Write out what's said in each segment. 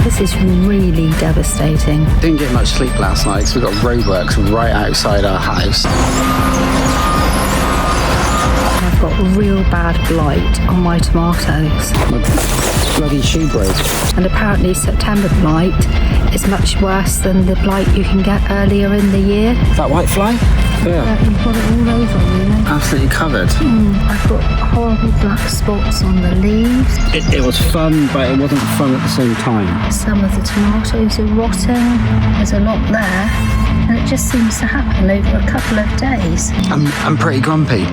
This is really devastating. Didn't get much sleep last night because we got roadworks right outside our house. I've got real bad blight on my tomatoes. My bloody shoe broke. And apparently September blight is much worse than the blight you can get earlier in the year. That white fly? Yeah. You've got it all over, really. Absolutely covered. I've got horrible black spots on the leaves. It was fun, but it wasn't fun at the same time. Some of the tomatoes are rotting. There's a lot there. And it just seems to happen over a couple of days. I'm pretty grumpy.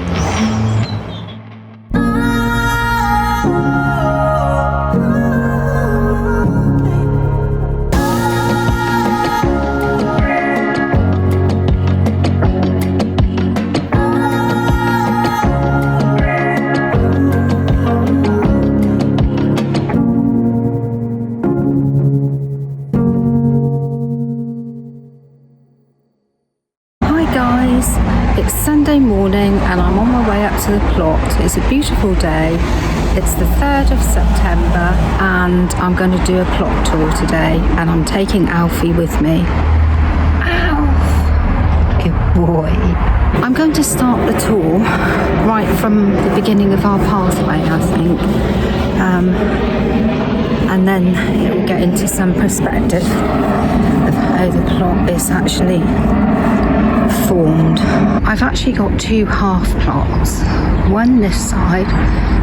It's Sunday morning and I'm on my way up to the plot. It's a beautiful day. It's the 3rd of September and I'm going to do a plot tour today, and I'm taking Alfie with me. Alf! Good boy. I'm going to start the tour right from the beginning of our pathway, I think. And then it will get into some perspective of how the plot is actually formed. I've actually got two half plots. One this side,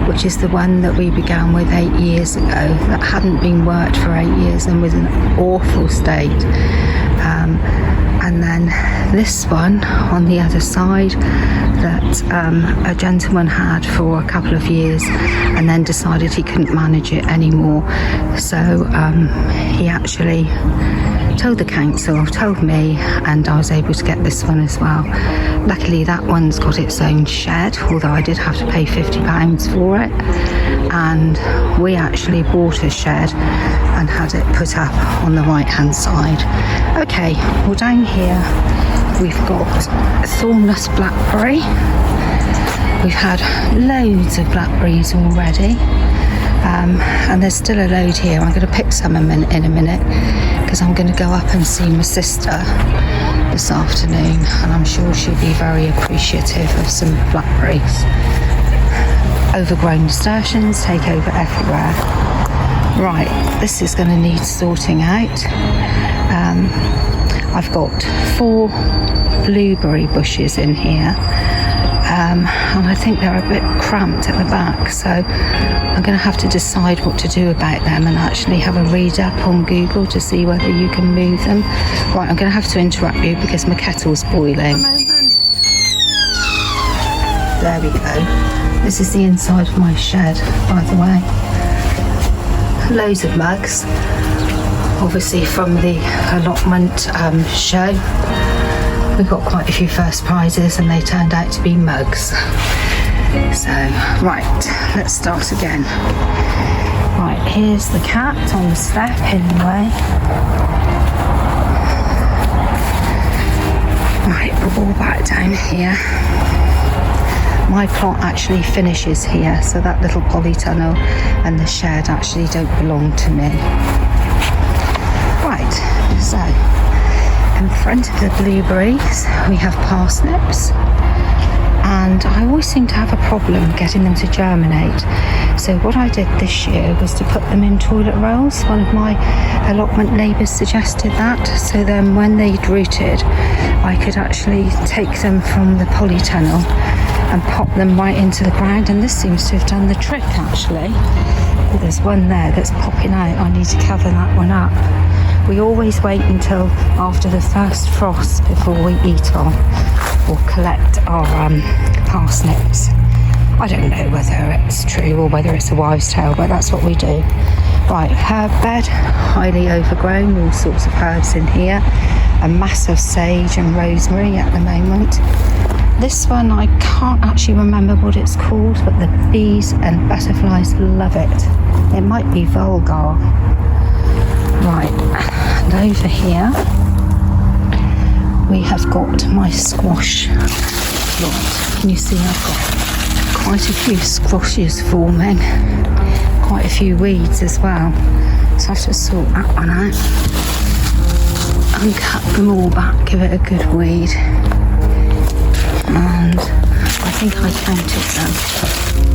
which is the one that we began with 8 years ago, that hadn't been worked for 8 years and was in an awful state. And then this one on the other side that a gentleman had for a couple of years and then decided he couldn't manage it anymore. So he actually told the council, told me, and I was able to get this one as well. Luckily that one's got its own shed, although I did have to pay £50 for it, and we actually bought a shed and had it put up on the right hand side. Okay, well down here we've got thornless blackberry. We've had loads of blackberries already, and there's still a load here. I'm going to pick some in a minute because I'm going to go up and see my sister this afternoon, and I'm sure she'll be very appreciative of some blackberries. Overgrown nasturtiums take over everywhere. Right, this is going to need sorting out. I've got 4 blueberry bushes in here, and I think they're a bit cramped at the back, so I'm going to have to decide what to do about them and actually have a read up on Google to see whether you can move them. Right, I'm going to have to interrupt you because my kettle's boiling. There we go. This is the inside of my shed, by the way. Loads of mugs, obviously from the allotment show. We got quite a few first prizes and they turned out to be mugs. So, right, let's start again. Right, here's the cat on the step anyway. Right, we're all back down here. My plot actually finishes here, so that little polytunnel and the shed actually don't belong to me. Right, so in front of the blueberries we have parsnips, and I always seem to have a problem getting them to germinate. So what I did this year was to put them in toilet rolls. One of my allotment neighbours suggested that, so then when they'd rooted I could actually take them from the polytunnel and pop them right into the ground, and this seems to have done the trick actually. There's one there that's popping out. I need to cover that one up. We always wait until after the first frost before we eat or collect our parsnips. I don't know whether it's true or whether it's a wives' tale, but that's what we do. Right, herb bed, highly overgrown, all sorts of herbs in here. A mass of sage and rosemary at the moment. This one, I can't actually remember what it's called, but the bees and butterflies love it. It might be vulgar. Right, and over here we have got my squash plot. Can you see I've got quite a few squashes forming, quite a few weeds as well. So I have to sort that one out and cut them all back, give it a good weed. And I think I counted them,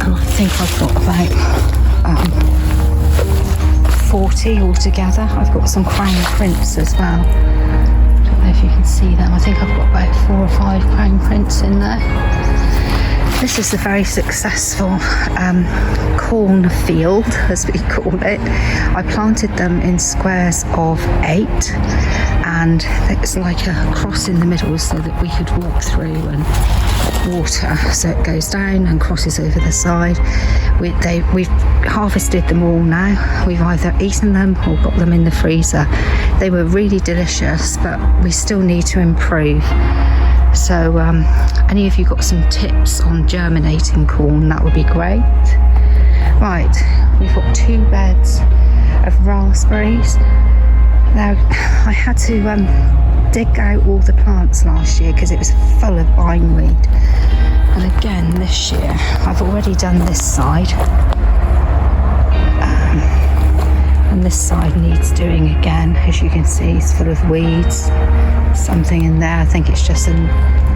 and I think I've got about 40 altogether. I've got some crown prints as well. I don't know if you can see them. I think I've got about 4 or 5 crown prints in there. This is a very successful corn field, as we call it. I planted them in squares of 8, and it's like a cross in the middle so that we could walk through and water. So it goes down and crosses over the side. We've harvested them all now. We've either eaten them or got them in the freezer. They were really delicious, but we still need to improve. So any of you got some tips on germinating corn, that would be great. Right, we've got 2 beds of raspberries. Now, I had to dig out all the plants last year because it was full of bindweed. And again this year, I've already done this side. And this side needs doing again. As you can see, it's full of weeds. Something in there, I think it's just a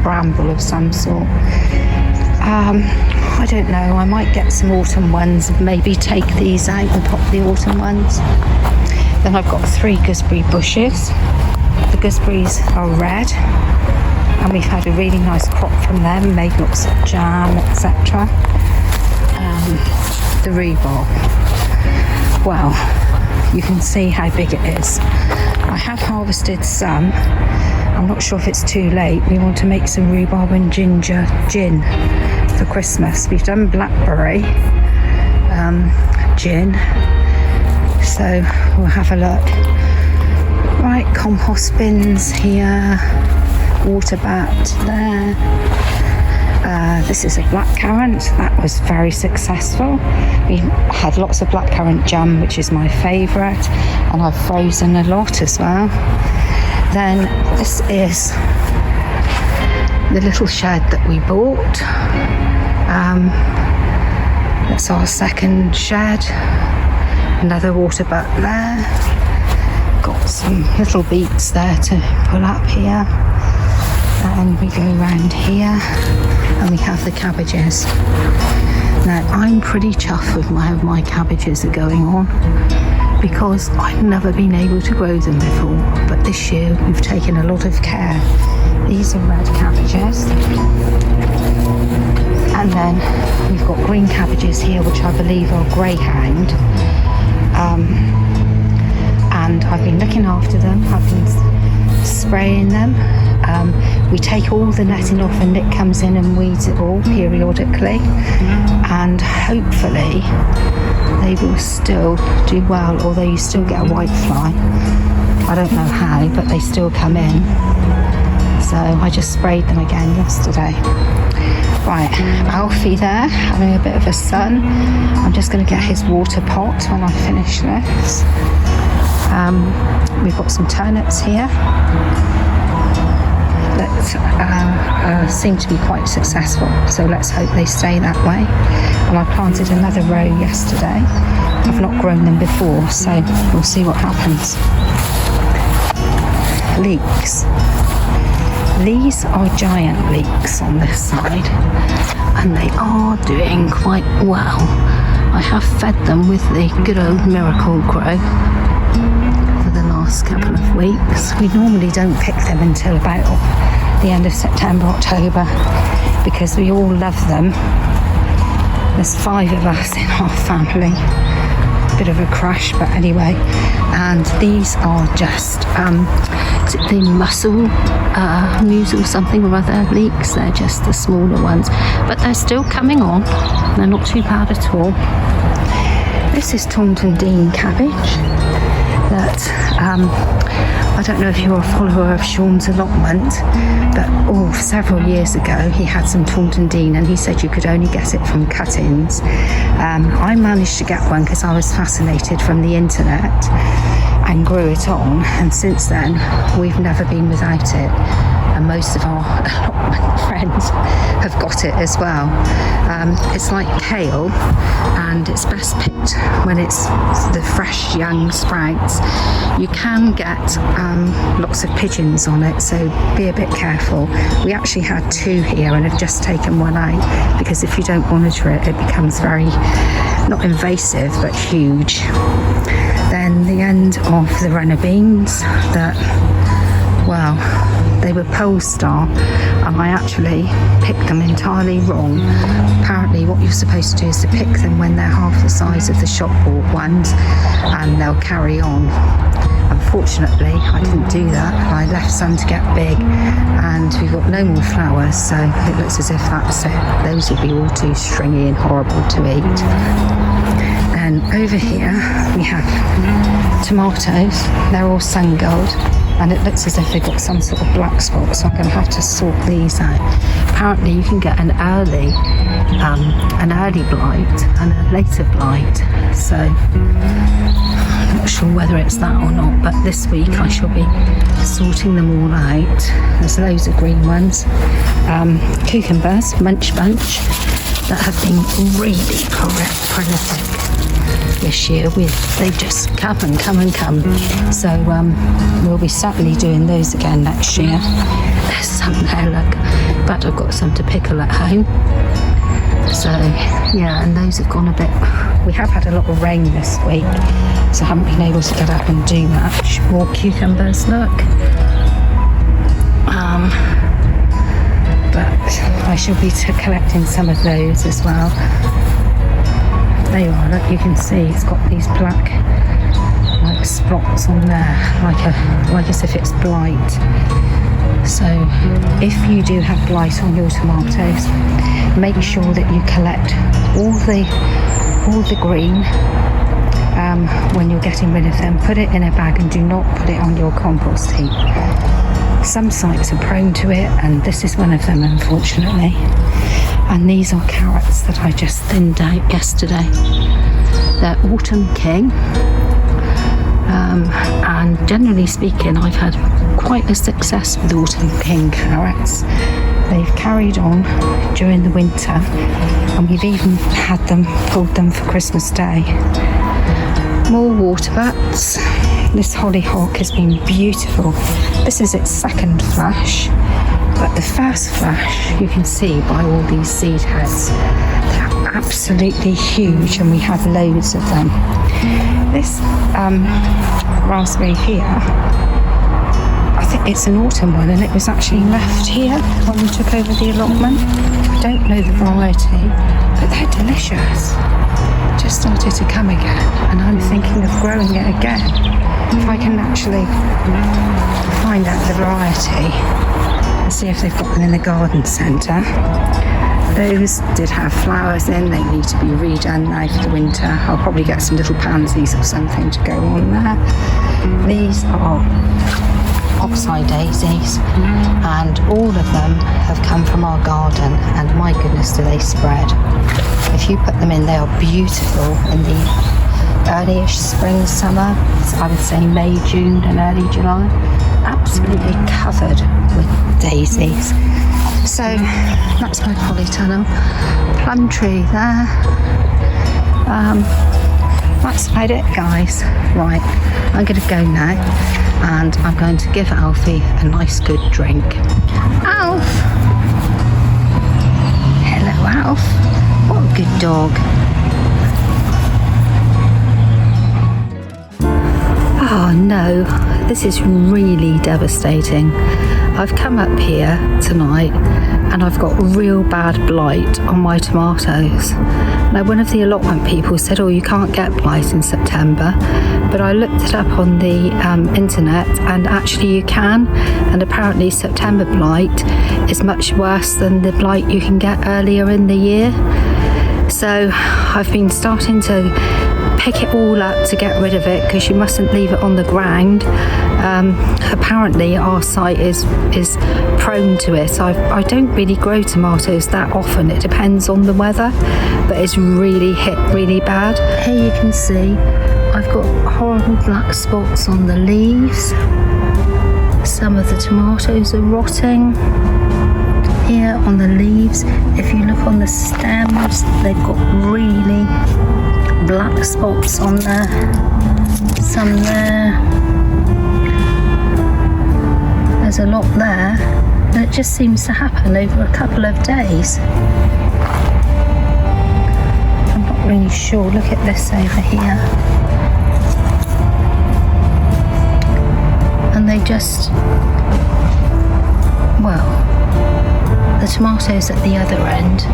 bramble of some sort. I don't know, I might get some autumn ones and maybe take these out and pop the autumn ones. Then I've got 3 gooseberry bushes. The gooseberries are red, and we've had a really nice crop from them, made lots of jam, etc. The rhubarb, well, you can see how big it is. I have harvested some. I'm not sure if it's too late. We want to make some rhubarb and ginger gin for Christmas. We've done blackberry gin, so we'll have a look. Right, compost bins here, water bat there. This is a blackcurrant. That was very successful. We had lots of blackcurrant jam, which is my favourite, and I've frozen a lot as well. Then this is the little shed that we bought. That's our second shed. Another water butt there. Got some little beets there to pull up here. And we go around here and we have the cabbages. Now I'm pretty chuffed with how my cabbages are going on, because I've never been able to grow them before, but this year we've taken a lot of care. These are red cabbages, and then we've got green cabbages here, which I believe are greyhound, and I've been looking after them. I've been spraying them. We take all the netting off and Nick comes in and weeds it all periodically, and hopefully they will still do well, although you still get a white fly. I don't know how, but they still come in. So I just sprayed them again yesterday. Right, Alfie there, having a bit of a sun. I'm just going to get his water pot when I finish this. We've got some turnips here that seem to be quite successful, so let's hope they stay that way. And I planted another row yesterday. I've not grown them before, so we'll see what happens. Leeks. These are giant leeks on this side, and they are doing quite well. I have fed them with the good old Miracle Grow for the last couple of weeks. We normally don't pick them until about the end of September, October, because we all love them. There's 5 of us in our family. Bit of a crash, but anyway. And these are just the mussel something or other leeks. They're just the smaller ones, but they're still coming on. They're not too bad at all. This is Taunton Dean cabbage that I don't know if you're a follower of Sean's Allotment, but several years ago he had some Taunton Dean and he said you could only get it from cut-ins. I managed to get one because I was fascinated from the internet and grew it on, and since then we've never been without it. and most of our allotment friends have got it as well. It's like kale, and it's best picked when it's the fresh young sprouts. You can get lots of pigeons on it, so be a bit careful. We actually had 2 here and have just taken one out, because if you don't monitor it, it becomes very, not invasive, but huge. Then the end of the runner beans that, well, they were Polestar, and I actually picked them entirely wrong. Apparently what you're supposed to do is to pick them when they're half the size of the shop bought ones, and they'll carry on. Unfortunately, I didn't do that. I left some to get big, and we've got no more flowers, so it looks as if that's it. Those will be all too stringy and horrible to eat. And over here we have tomatoes. They're all sun gold, and it looks as if they've got some sort of black spot, so I'm going to have to sort these out. Apparently you can get an early blight and a later blight, so I'm not sure whether it's that or not, but this week I shall be sorting them all out. There's loads of green ones, cucumbers, munch bunch, that have been really prolific this year. They just come and come and come, so we'll be certainly doing those again next year. There's some there, look, but I've got some to pickle at home. So yeah, and those have gone a bit, we have had a lot of rain this week, so I haven't been able to get up and do much. More cucumbers, look. But I shall be collecting some of those as well. There you are, look, you can see it's got these black like spots on there, like as if it's blight. So if you do have blight on your tomatoes, make sure that you collect all the green when you're getting rid of them. Put it in a bag and do not put it on your compost heap. Some sites are prone to it, and this is one of them, unfortunately. And these are carrots that I just thinned out yesterday. They're Autumn King, and generally speaking I've had quite a success with Autumn King carrots. They've carried on during the winter, and we've even had them, pulled them for Christmas Day. More water butts. This hollyhock has been beautiful. This is its second flash, but the first flash you can see by all these seed heads. They're absolutely huge, and we have loads of them. This raspberry here, I think it's an autumn one, and it was actually left here when we took over the allotment. I don't know the variety, but they're delicious. Just started to come again, and I'm thinking of growing it again. If I can actually find out the variety and see if they've got them in the garden centre. Those did have flowers in, they need to be redone now for the winter. I'll probably get some little pansies or something to go on there. These are oxeye daisies, and all of them have come from our garden, and my goodness do they spread. If you put them in, they are beautiful in the early-ish spring, summer, I would say May, June and early July. Absolutely covered with daisies. So that's my polytunnel. Plum tree there. That's about it, guys. Right, I'm going to go now, and I'm going to give Alfie a nice good drink. Alf! Hello, Alf. What a good dog. Oh no, this is really devastating. I've come up here tonight and I've got real bad blight on my tomatoes. Now, one of the allotment people said, oh, you can't get blight in September, but I looked it up on the internet, and actually you can, and apparently September blight is much worse than the blight you can get earlier in the year. So I've been starting to pick it all up to get rid of it, because you mustn't leave it on the ground. Apparently our site is prone to it. I don't really grow tomatoes that often, it depends on the weather, but it's really hit really bad. Here you can see I've got horrible black spots on the leaves, Some of the tomatoes are rotting. Here on the leaves, if you look on the stems, they've got really black spots on there. Some there. There's a lot there, and it just seems to happen over a couple of days. I'm not really sure. Look at this over here. And they just, well, the tomatoes at the other end,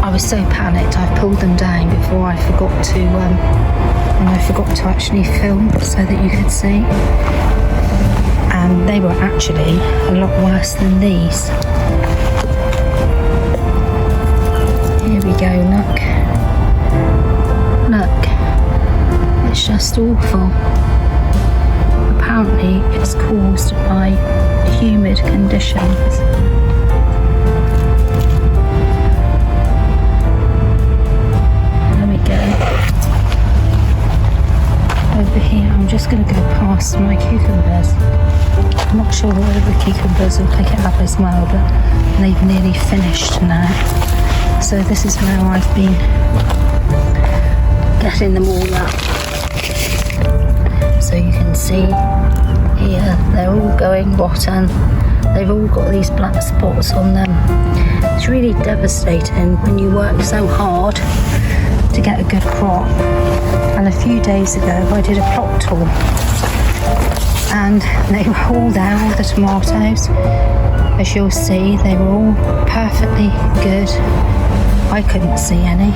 I was so panicked I pulled them down before I forgot to and I forgot to actually film so that you could see, and they were actually a lot worse than these. Here we go, look, it's just awful. Apparently it's caused by humid conditions. There we go. Over here, I'm just going to go past my cucumbers. I'm not sure whether the cucumbers will pick it up as well, but they've nearly finished now. So this is where I've been getting them all up. So you can see here, they're all going rotten. They've all got these black spots on them. It's really devastating when you work so hard to get a good crop. And a few days ago I did a plot tour and they were all there, all the tomatoes. As you'll see, they were all perfectly good. I couldn't see any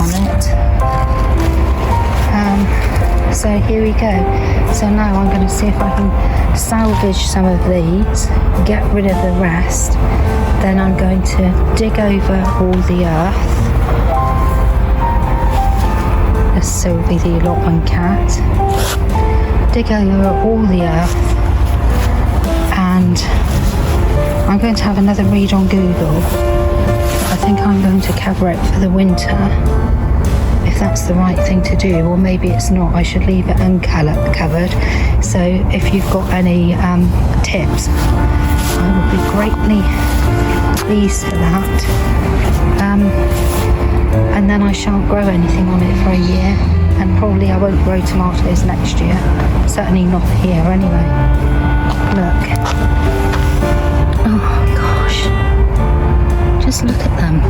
on it. So here we go. So now I'm going to see if I can salvage some of these, get rid of the rest. Then I'm going to dig over all the earth. There's Sylvie the allotment cat. Dig over all the earth, and I'm going to have another read on Google. I think I'm going to cover it for the winter, if that's the right thing to do, or maybe it's not. I should leave it uncovered. So if you've got any tips, I would be greatly pleased for that. And then I shan't grow anything on it for a year, and probably I won't grow tomatoes next year. Certainly not here anyway. Look. Oh gosh. Just look at them.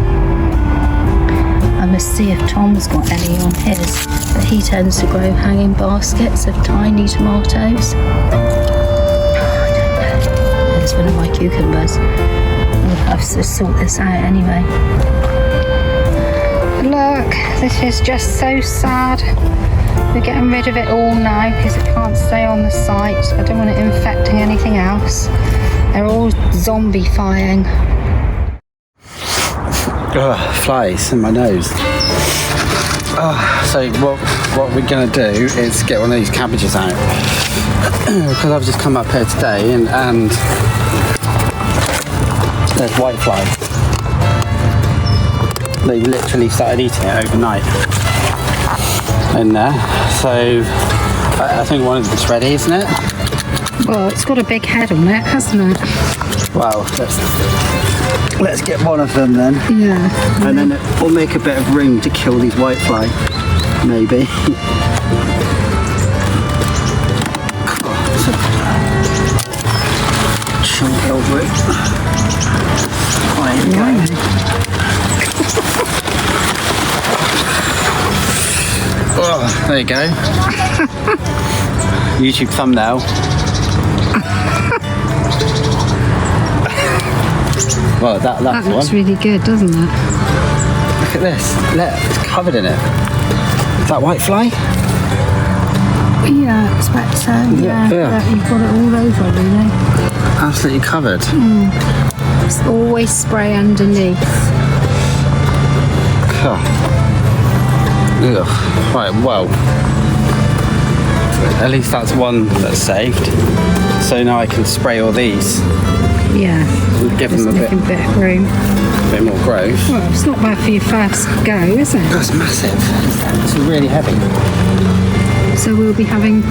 I must see if Tom's got any on his, but he tends to grow hanging baskets of tiny tomatoes. Oh, I don't know. There's one of my cucumbers. I'll have to sort this out anyway. Look, this is just so sad. We're getting rid of it all now because it can't stay on the site. I don't want it infecting anything else. They're all zombifying. Flies in my nose. So what we're going to do is get one of these cabbages out. Because I've just come up here today and there's whiteflies. They literally started eating it overnight in there. So I think one of them's ready, isn't it? Well, it's got a big head on it, hasn't it? Well, let's get one of them then. Yeah. And then we'll make a bit of room to kill these whitefly, maybe. Chunk over it. There you go. Oh, there you go. YouTube thumbnail. Well, that looks one. really good, doesn't it? Look at this. Look, it's covered in it. Is that whitefly? Yeah, I expect so. Yeah. You've got it all over, really. Absolutely covered. It's always spray underneath. Ugh. Right, well. At least that's one that's saved. So now I can spray all these. Yeah. Give them a bit of room. A bit more growth. Well, it's not bad for your first go, is it? That's massive. It's really heavy. So we'll be having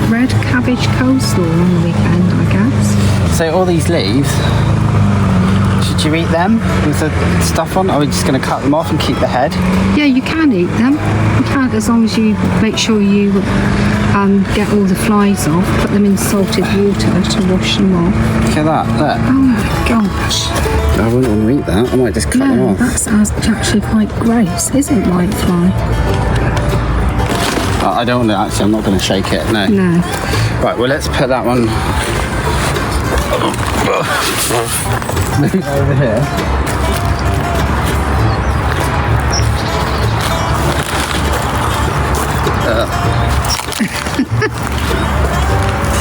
red cabbage coleslaw on the weekend, I guess. So all these leaves, should you eat them with the stuff on, or are we just going to cut them off and keep the head? Yeah, you can eat them. You can, as long as you make sure you get all the flies off, put them in salted water to wash them off. Look at that, look. Oh my gosh. I wouldn't want to eat that, I might just cut them No, off. that's actually quite gross, isn't it, white fly? I don't want to, actually, I'm not going to shake it, no. No. Right, well, let's put that one over here. The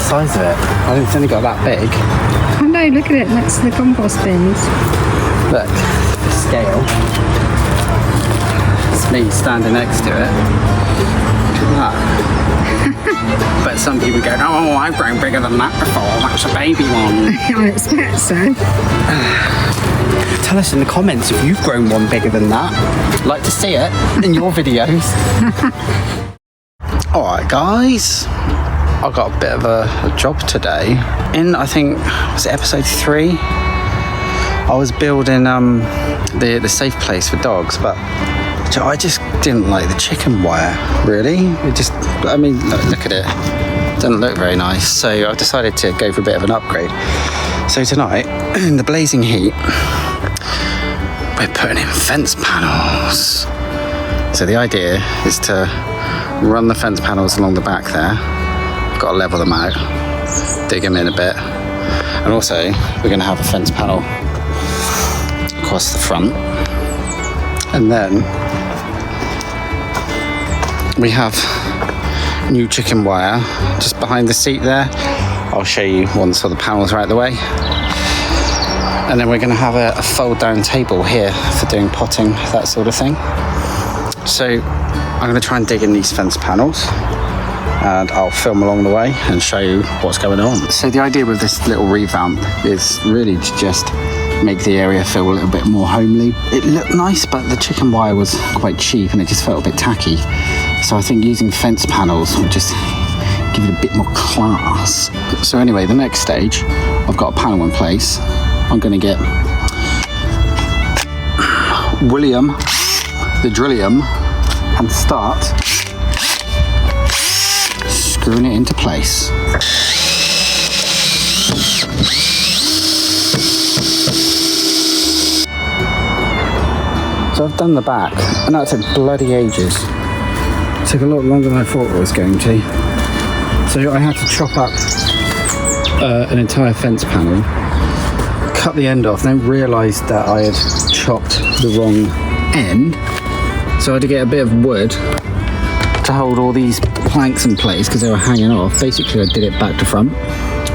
size of it, I think it's only got that big. Oh no, look at it next to the compost bins. Look, the scale. It's me standing next to it. Look at that. But some people go, oh, I've grown bigger than that before. That's a baby one. I expect so. Tell us in the comments if you've grown one bigger than that. I'd like to see it in your videos. Alright guys, I got a bit of a job today. In, I think, was it episode 3? I was building the safe place for dogs, but I just didn't like the chicken wire, really. It just, I mean, look at it. Doesn't look very nice, so I decided to go for a bit of an upgrade. So tonight, in the blazing heat, we're putting in fence panels. So the idea is to run the fence panels along the back there. Got to level them out, dig them in a bit, and also we're going to have a fence panel across the front, and then we have new chicken wire just behind the seat there. I'll show you once all the panels are out of the way. And then we're going to have a fold down table here for doing potting, that sort of thing. So I'm going to try and dig in these fence panels, and I'll film along the way and show you what's going on. So the idea with this little revamp is really to just make the area feel a little bit more homely. It looked nice, but the chicken wire was quite cheap and it just felt a bit tacky. So I think using fence panels would just give it a bit more class. So anyway, the next stage, I've got a panel in place. I'm going to get William, the Drillium, and start screwing it into place. So I've done the back, and that took bloody ages. It took a lot longer than I thought it was going to. So I had to chop up an entire fence panel, cut the end off, then realised that I had chopped the wrong end. So I had to get a bit of wood to hold all these planks in place because they were hanging off. Basically, I did it back to front,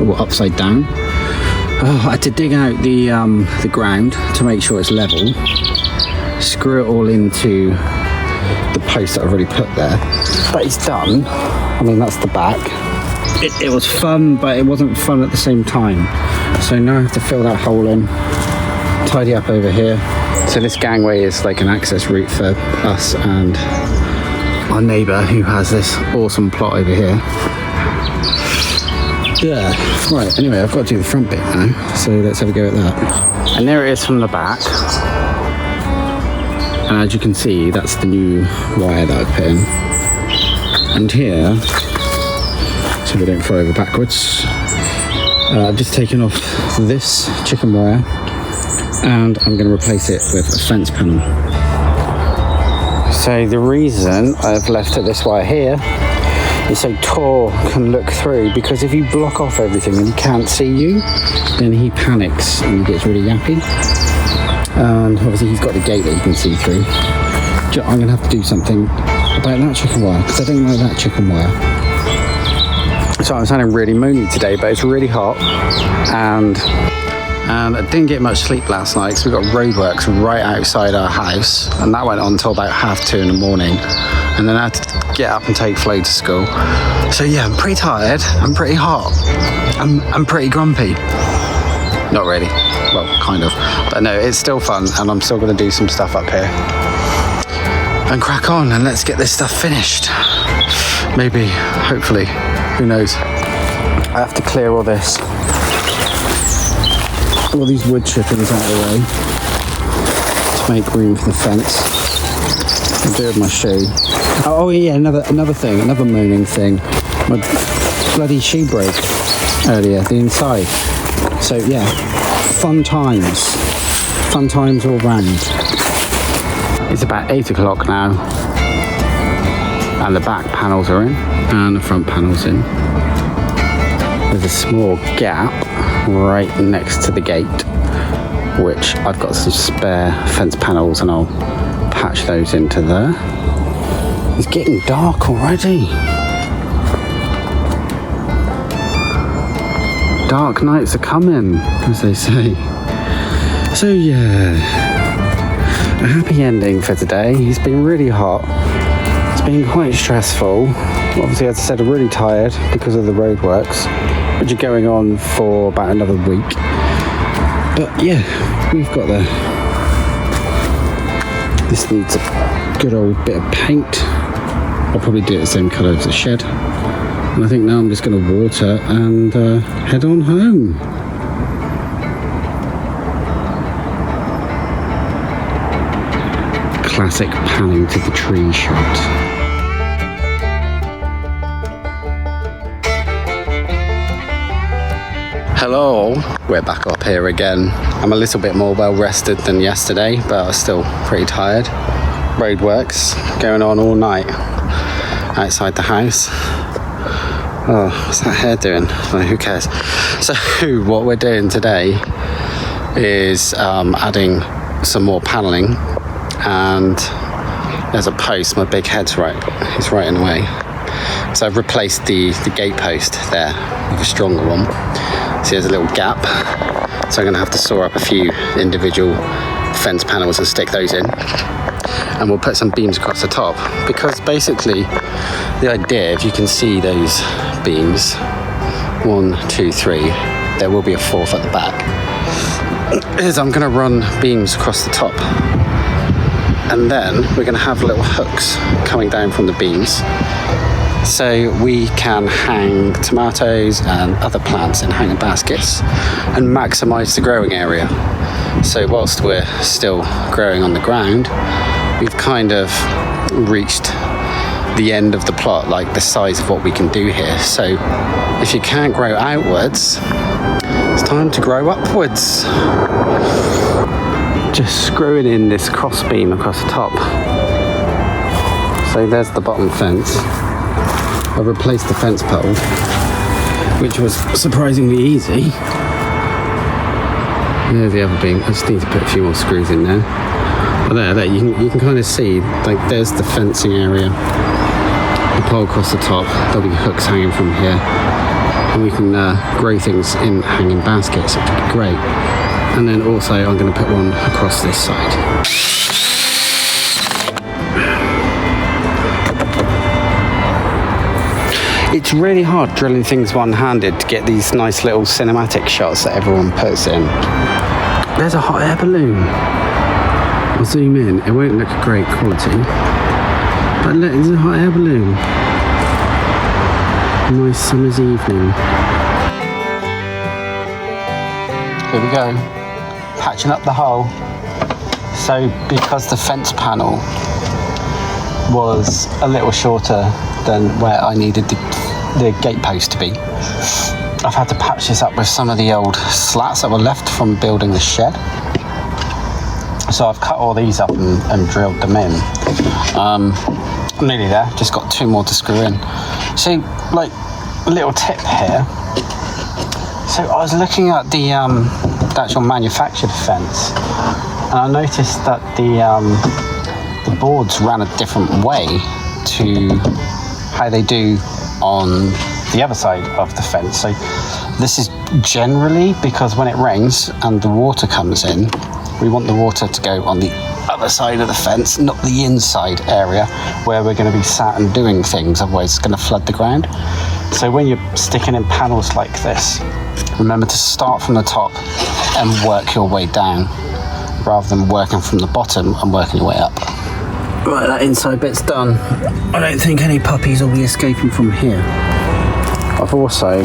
or upside down. I had to dig out the ground to make sure it's level, screw it all into the post that I've already put there. But it's done. I mean, that's the back. It was fun, but it wasn't fun at the same time. So now I have to fill that hole in, tidy up over here. So this gangway is like an access route for us and our neighbour who has this awesome plot over here. Yeah, right, anyway, I've got to do the front bit now, so let's have a go at that. And there it is from the back. And as you can see, that's the new wire that I've put in. And here, so we don't fall over backwards, I've just taken off this chicken wire and I'm going to replace it with a fence panel. So the reason I've left it this wire here is so Tor can look through, because if you block off everything and he can't see you, then he panics and he gets really yappy. And obviously he's got the gate that you can see through. I'm going to have to do something about that chicken wire, because I don't like that chicken wire. So I'm sounding really moony today, but it's really hot, and I didn't get much sleep last night because we got roadworks right outside our house, and that went on until about 2:30 in the morning, and then I had to get up and take Flo to school. So yeah, I'm pretty tired, I'm pretty hot, I'm pretty grumpy. Not really, well, kind of, but no, it's still fun, and I'm still going to do some stuff up here and crack on, and let's get this stuff finished. maybe, hopefully, who knows. I have to clear all this, all these wood chippings out of the way to make room for the fence. I'll do it with my shoe. Oh yeah, another thing, another moaning thing. My bloody shoe broke earlier, the inside. So yeah, fun times all round. It's about 8 o'clock now, and the back panels are in, and the front panels in. There's a small gap right next to the gate, which I've got some spare fence panels, and I'll patch those into there. It's getting dark already. Dark nights are coming, as they say. So yeah, a happy ending for today. It's been really hot. It's been quite stressful. Obviously, as I said, I'm really tired because of the roadworks, which are going on for about another week. But yeah, we've got there. This needs a good old bit of paint. I'll probably do it the same colour as the shed. And I think now I'm just going to water and head on home. Classic panning to the tree shot. Hello, we're back up here again. I'm a little bit more well rested than yesterday, but I'm still pretty tired. Roadworks going on all night outside the house. Oh, what's that hair doing? Well, who cares? So what we're doing today is adding some more panelling, and there's a post, my big head's it's right in the way. So I've replaced the gate post there with a stronger one. See, there's a little gap, so I'm going to have to saw up a few individual fence panels and stick those in, and we'll put some beams across the top, because basically the idea, if you can see those beams, 1, 2, 3, there will be a 4th at the back, is I'm going to run beams across the top, and then we're going to have little hooks coming down from the beams, so we can hang tomatoes and other plants in hanging baskets and maximise the growing area. So whilst we're still growing on the ground, we've kind of reached the end of the plot, like the size of what we can do here. So if you can't grow outwards, it's time to grow upwards. Just screwing in this cross beam across the top. So there's the bottom fence. I've replaced the fence pole, which was surprisingly easy. There's the other beam. I just need to put a few more screws in there. But there, you can kind of see, like, there's the fencing area. The pole across the top. There'll be hooks hanging from here, and we can grow things in hanging baskets, which would be great. And then also I'm going to put one across this side. It's really hard drilling things one-handed to get these nice little cinematic shots that everyone puts in. There's a hot air balloon. I'll zoom in. It won't look great quality, but look, there's a hot air balloon. A nice summer's evening. Here we go. Patching up the hole. So because the fence panel was a little shorter than where I needed the gate post to be, I've had to patch this up with some of the old slats that were left from building the shed. So I've cut all these up and drilled them in. I'm nearly there, just got 2 more to screw in. So, like, a little tip here. So I was looking at the actual manufactured fence, and I noticed that the boards ran a different way to how they do on the other side of the fence. So this is generally because when it rains and the water comes in, we want the water to go on the other side of the fence, not the inside area where we're going to be sat and doing things, otherwise it's going to flood the ground. So when you're sticking in panels like this, remember to start from the top and work your way down, rather than working from the bottom and working your way up. Right, that inside bit's done. I don't think any puppies will be escaping from here. I've also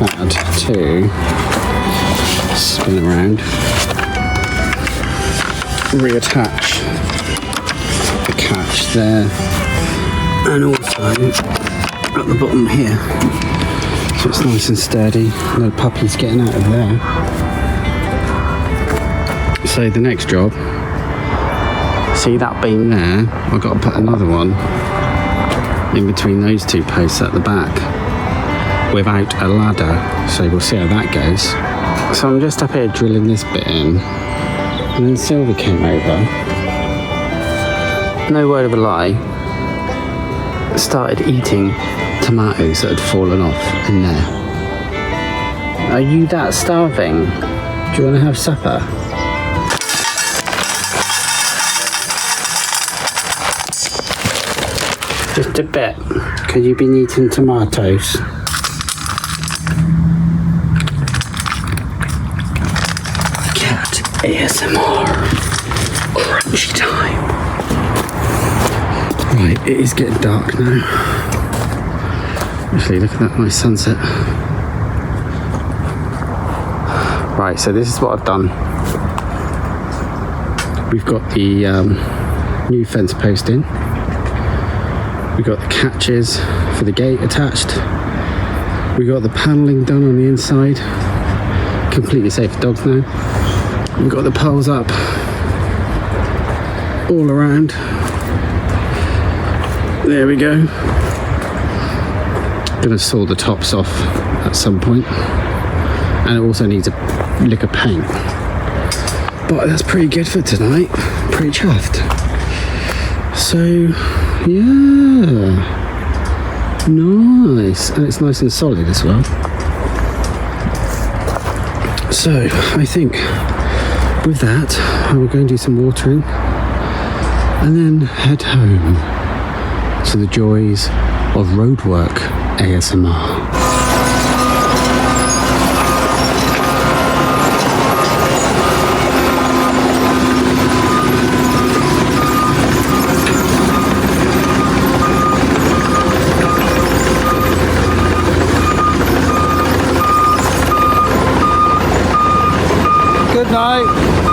had to spin around, reattach the catch there, and also at the bottom here, so it's nice and sturdy, no puppies getting out of there. So the next job, see that beam there, I've got to put another one in between those two posts at the back without a ladder, so we'll see how that goes. So I'm just up here drilling this bit in, and then Sylvie came over, no word of a lie, started eating tomatoes that had fallen off in there. Are you that starving? Do you want to have supper? Just a bit, because you've been eating tomatoes. Cat ASMR. Crunchy time. Right, it is getting dark now. Actually, look at that nice sunset. Right, so this is what I've done. We've got the new fence post in. We've got the catches for the gate attached. We've got the panelling done on the inside. Completely safe for dogs now. We've got the poles up all around. There we go. Gonna saw the tops off at some point. And it also needs a lick of paint. But that's pretty good for tonight. Pretty chuffed. So, yeah. Nice. And it's nice and solid as well. So, I think with that, I will go and do some watering. And then head home to the joys of roadwork ASMR. Good night.